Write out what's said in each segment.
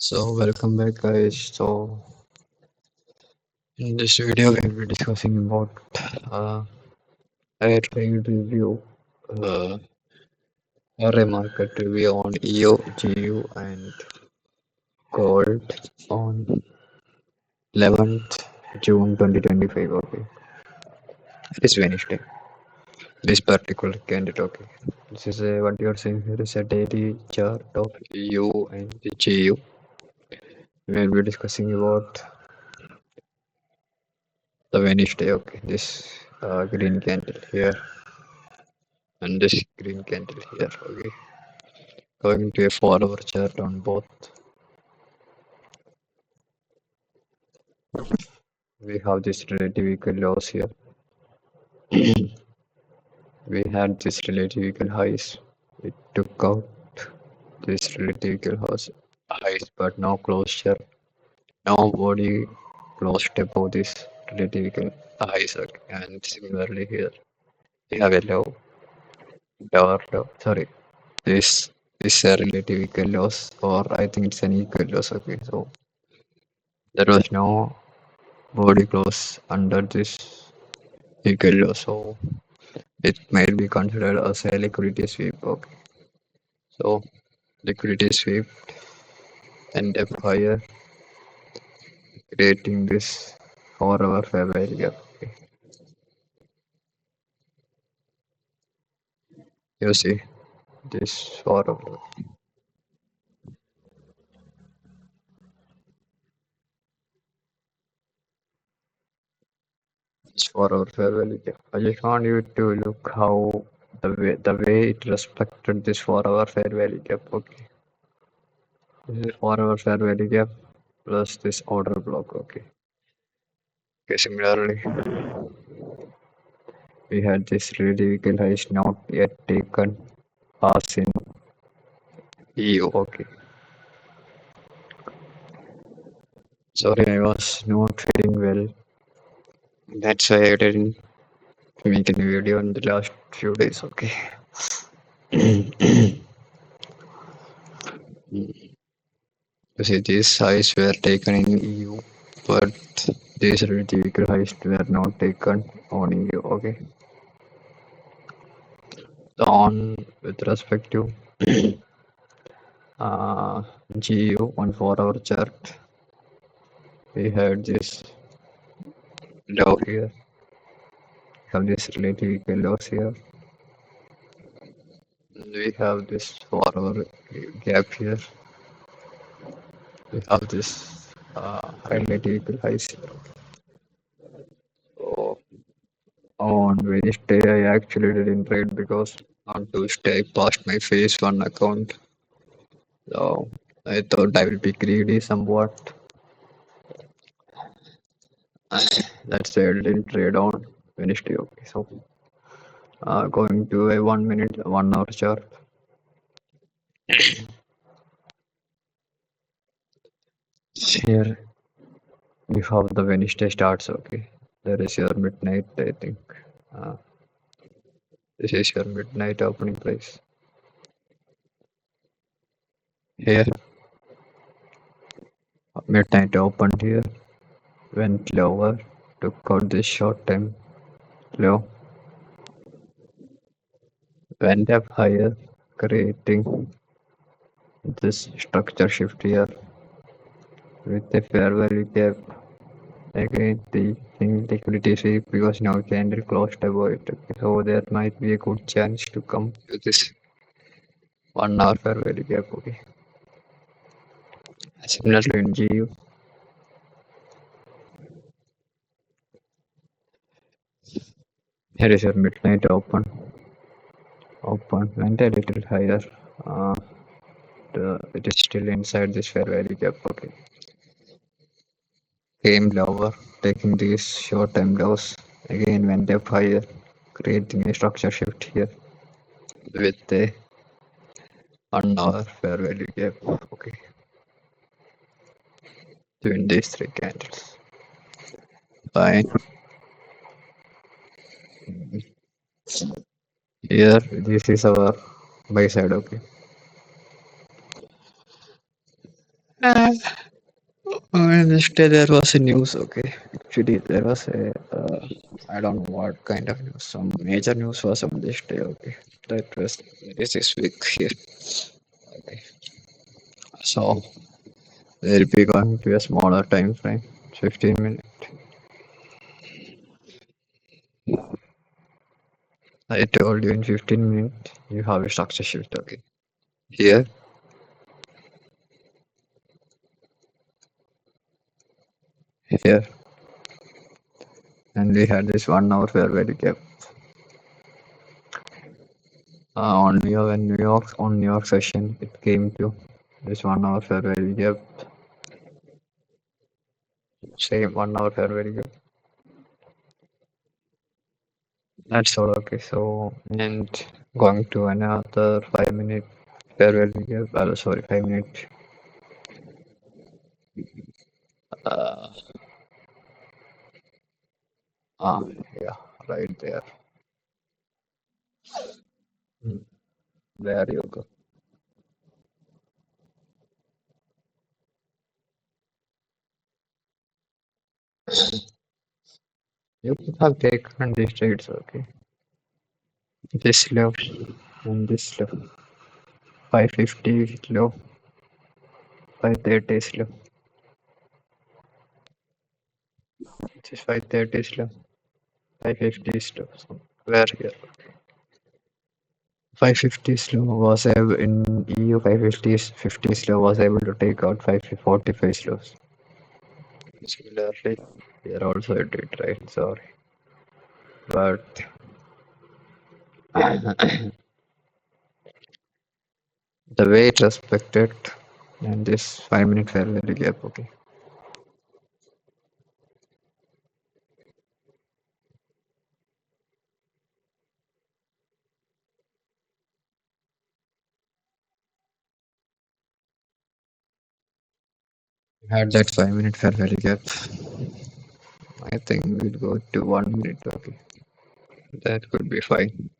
So welcome back guys. So in this video we will be discussing about uh, a trade review uh, or a market review on EU, GU and gold on 11th June 2025. Okay, it is Wednesday. This particular candidate. Okay, this is a, what you are saying here is a daily chart of EU and the GU. We will be discussing about the Wednesday. Okay, this green candle here and this green candle here. Okay, going to a 4 hour chart on both. We have this relative equal loss here. We had this relative equal highs. It took out this relative equal highs, but no closure. Nobody closed above this relative equal highs. Okay. And similarly here, we have a low. Sorry, this is a relative equal loss, or I think it's an equal loss. Okay, so there was no body close under this equal loss, so it might be considered as a liquidity sweep. Okay, so liquidity sweep and up higher, creating this 4 hour fair value gap. Okay. You see this 4 hour, this 4 hour fair value gap. I just want you to look how the way it respected this 4 hour fair value gap. Okay, this is 4 hour fair value gap plus this order block. Okay. Okay, similarly, we had this really vehicle is not yet taken as in EU. Okay. Sorry, I was not feeling well. That's why I didn't make any video in the last few days. Okay. You see, these highs were taken in EU, but these relative vehicle highs were not taken on EU. Okay. So on with respect to uh, GU on 4 hour chart, we had this low here, have this relative equal loss here. We have this 4 hour gap here. We have this relative equal highs here. So on Wednesday, I actually didn't trade because on Tuesday I passed my phase one account. So I thought I will be greedy somewhat. That's why I didn't trade on Wednesday. Okay, so going to a 1 minute, 1 hour chart. Here we have the Wednesday starts. Okay, there is your midnight. I think uh, this is your midnight opening price. Here midnight opened here, went lower, took out this short time low, went up higher, creating this structure shift here with a fair value gap. Again, the liquidity sweep because now candle closed above it. Okay, so there might be a good chance to come to this 1 hour fair value gap. Okay, similar to in GU. Here is your midnight open, went a little higher. Uh, it is still inside this fair value gap. Okay, came lower, taking these short time lows. Again went up higher, creating a structure shift here with a 1 hour fair value gap. Okay, between these three candles. Fine. Here, this is our buy side. Okay, Uh, on this day there was a news, okay. Actually, there was a, I don't know what kind of news. Some major news was on this day, okay. That was this week here. Okay. So, we'll be going to a smaller time frame, 15 minutes. I told you in 15 minutes, you have a structure shift, okay. Here, here, and we had this 1 hour farewell gap. On New York session, it came to this 1 hour farewell gap. Same 1 hour farewell gap. That's all okay. So, and going to another 5 minute farewell gap. Sorry, 5 minutes. Uh, ah, yeah, right there. Hmm, there you go. You could have taken these trades, okay. This low and this low. 550 is low, 530 is low. This 530 is low, 550 is low. So where here? 550 slow was able in EU 550 slow was able to take out 545 slows. Similarly, here also it did right. Sorry, but the way it respected and this 5 minute fair value gap. Okay, had that 5 minute fair value gap. I think we'll go to 1 minute. Okay, that could be fine.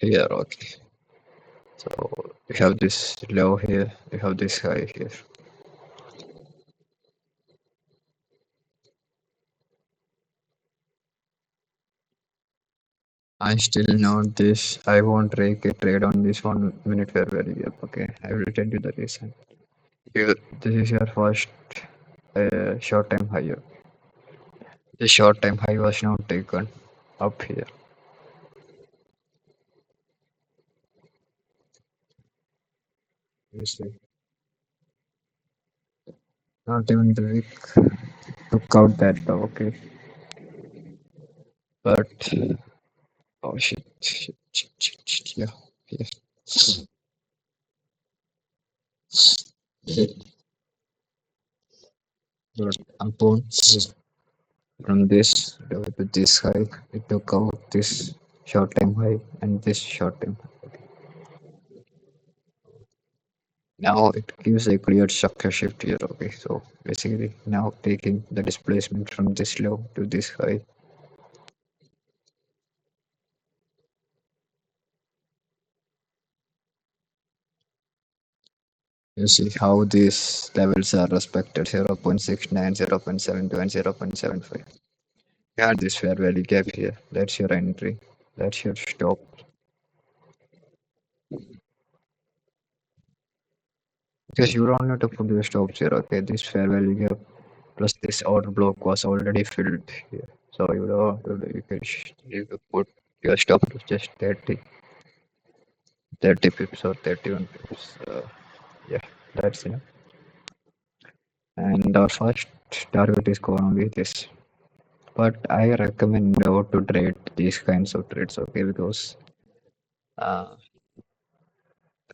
Here, okay. So we have this low here. We have this high here. I still know this. I won't take a trade on this 1 minute fair value gap. Okay, I will tell you the reason. This is your first short time high. The short time high was not taken up here. You see, not even the week took out that low. Okay, but oh shit, yeah, yeah. But upon from this low to this high, it took out this short time high and this short time. Now it gives a clear structure shift here. Okay, so basically now taking the displacement from this low to this high. You see how these levels are respected: 0.69, 0.72, and 0.75. You had this fair value gap here. That's your entry. That's your stop. Because you don't need to put your stops here. Okay, this fair value gap plus this order block was already filled here. So you could put your stop to just 30 pips or 31 pips. Yeah, that's enough. And our first target is going to be this. But I recommend not to trade these kinds of trades, okay? Because the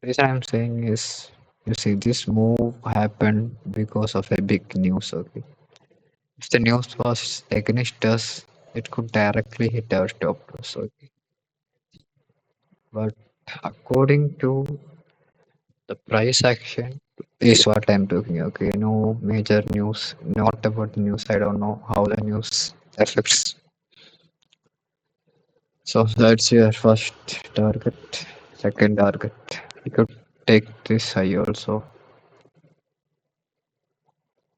reason I'm saying is, you see, this move happened because of a big news, okay? If the news was against us, it could directly hit our stop loss. Okay. But according to the price action is what I'm talking. Okay. No major news, not about the news. I don't know how the news affects. So that's your first target. Second target. You could take this high also.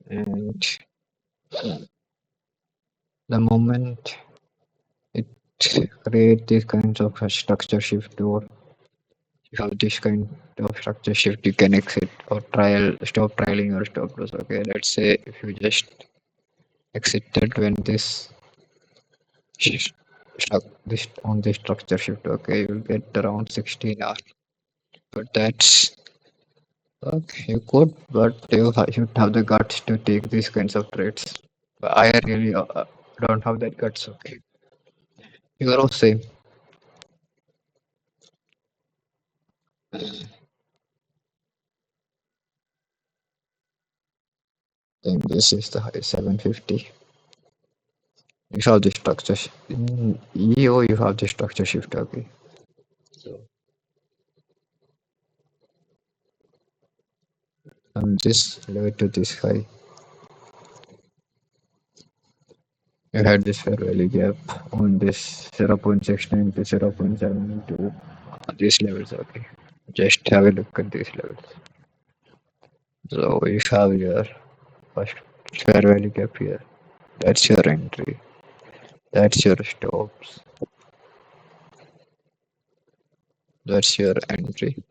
And the moment it create these kinds of a structure shift or you have this kind of structure shift, you can exit or stop trialing or stop loss. Okay, let's say if you just exited when this sh- stuck this on this structure shift, okay, you will get around 16 hours. But that's okay, you could, but should have the guts to take these kinds of trades. But I really don't have that guts. Okay, you are all same. Then this is the high 750. You have the structure in EO. You have the structure shift. Okay, so from this low to this high, you had this fair value gap on this 0.69 to 0.72 these levels. Okay, just have a look at these levels. So you have your first fair value gap here. That's your entry. That's your stops. That's your entry.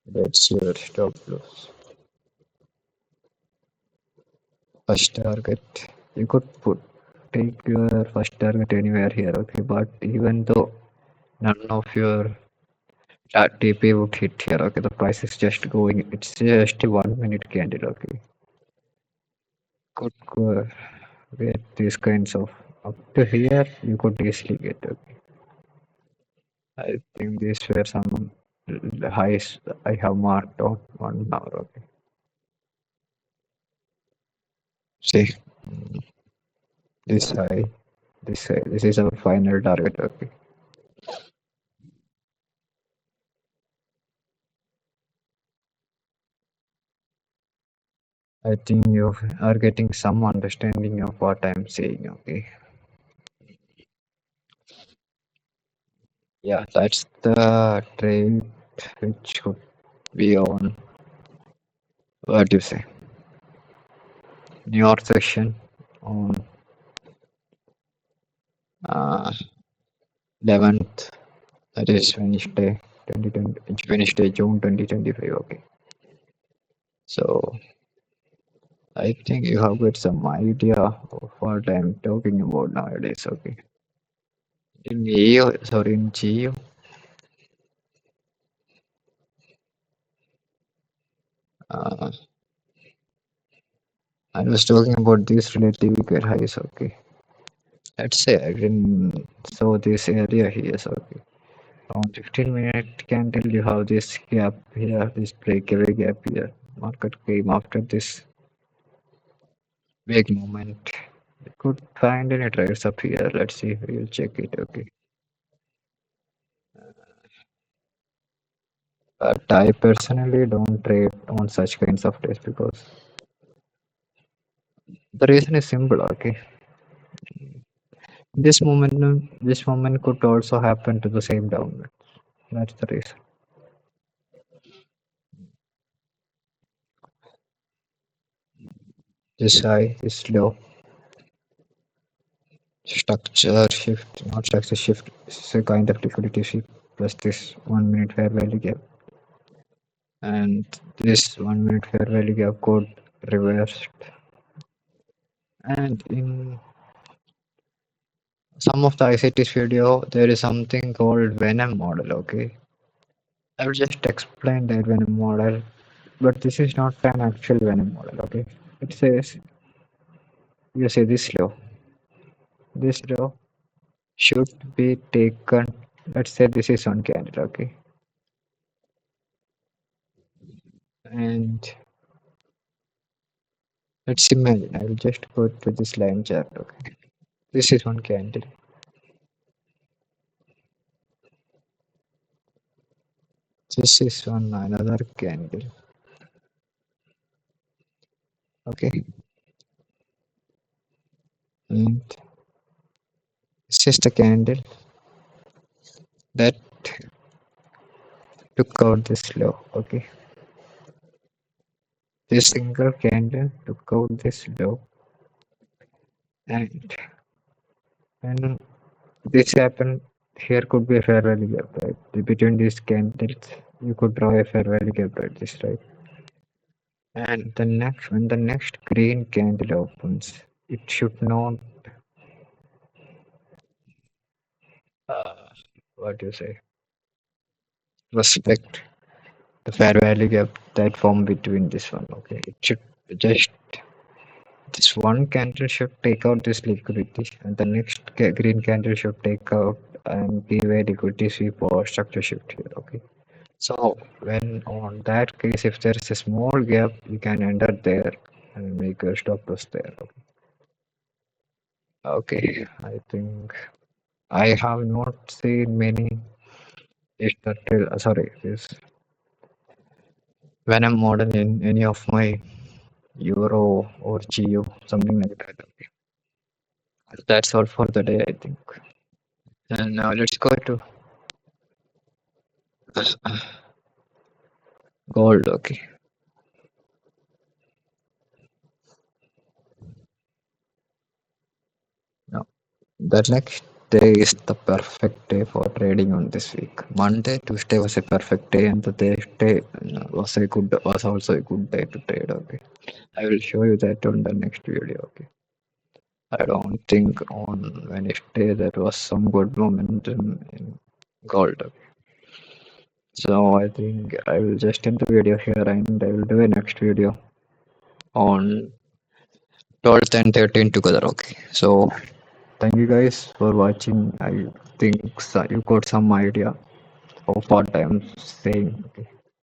That's your stop loss. First target. You could take your first target anywhere here, okay? But even though none of your TP would hit here, okay? The price is just going. It's just a 1 minute candle, okay? Could get these kinds of up to here. You could easily get, okay? I think these were some highs I have marked on 1 hour, okay? See, this high, this high, this is our final target, okay? I think you are getting some understanding of what I'm saying, okay? Yeah, that's the trade which could be on, what do you say, New York session on 11th, that is Wednesday, 2020, Wednesday, June 2025, okay? So I think you have got some idea of what I'm talking about nowadays, okay? In EU, sorry, in GU, uh, I was talking about these relative weaker highs, okay? Let's say I didn't saw this area here, so okay. On 15-minute candle, you have this gap here, this breakaway gap here. Market came after this big movement. You could find any trades up here. Let's see. We'll check it. Okay. But I personally don't trade on such kinds of days because the reason is simple. Okay. This moment could also happen to the same downward. That's the reason. This high is low. Structure shift, not structure shift. It's a kind of liquidity shift plus this 1 minute fair value gap. And this 1 minute fair value gap code reversed. And in some of the ICT's video, there is something called Venom model. Okay, I will just explain that Venom model, but this is not an actual Venom model. Okay, it says you see this law should be taken. Let's say this is one candle. Okay, And let's imagine, I will just go to this line chart. Okay, this is one candle. This is one another candle. Okay, and this is the candle that took out this low. Okay, this single candle took out this low, and when this happened, here could be a fair value gap, right? Between these candles, you could draw a fair value gap like this, right? And the next, when the next green candle opens, it should not, uh, what do you say, respect the fair value gap that formed between this one. Okay, it should just this one candle should take out this liquidity, and the next green candle should take out and give a liquidity sweep or structure shift here. Okay. So when on that case, if there is a small gap, you can enter there and make a stop loss there. Okay. Okay, I think I have not seen many sorry, this Venom model in any of my Euro or GU, something like that. Okay. That's all for the day, I think. And now let's go to gold. Okay. Now the next day is the perfect day for trading on this week. Monday, Tuesday was a perfect day, and the Thursday was also a good day to trade. Okay. I will show you that on the next video. Okay. I don't think on Wednesday there was some good momentum in gold. So I think I will just end the video here and I will do a next video on 12th and 13th together. Okay. So thank you guys for watching. I think you got some idea of what I'm saying. Okay.